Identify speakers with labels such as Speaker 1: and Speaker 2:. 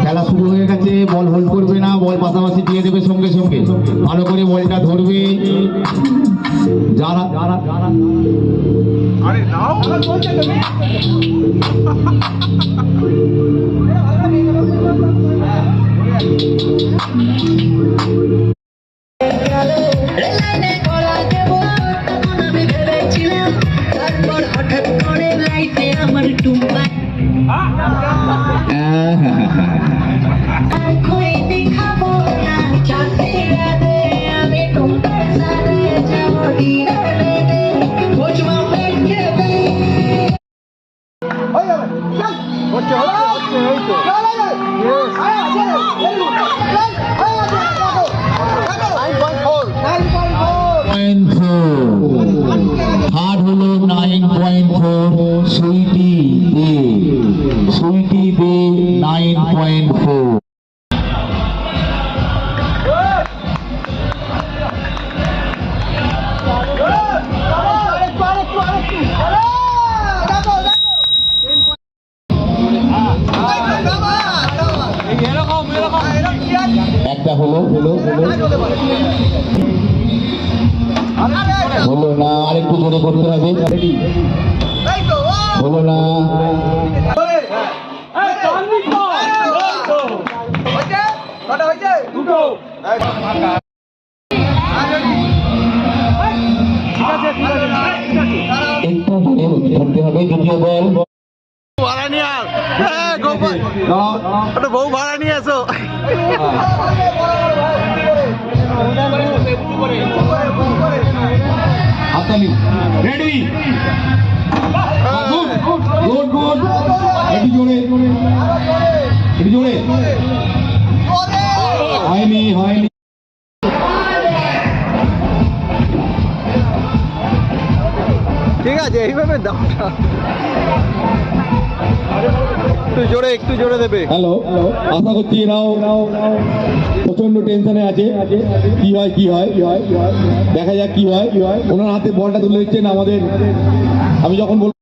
Speaker 1: খেলা শুরু হয়ে গেছে, বল হোল্ড করবে না, বল পাশাপাশি দিয়ে দেবে সঙ্গে সঙ্গে, ভালো করে বলটা ধরবে যারা যারা যারা
Speaker 2: আরে নাও
Speaker 1: হার হলো 9.4, সুইটি বে 9.4। একটা হলো না, আরেকটু জোরে করতে হবে, হলো না। ধরতে হবে দ্বিতীয় বল,
Speaker 2: ভাড়া নিয়ে আস, বউ ভাড়া নিয়ে আসো।
Speaker 1: হাততালি, রেডি, গুড গুড, একটু জোরে, একটু জোরে, হয়নি হয়নি।
Speaker 2: ঠিক আছে, এইভাবে দামটা একটু জোরে দেবে।
Speaker 1: হ্যালো, আশা করছি এরাও প্রচন্ড টেনশনে আছে, কি হয় দেখা যাক কি হয়। ওনার হাতে বলটা তুলে দিচ্ছেন আমাদের, আমি যখন বলবো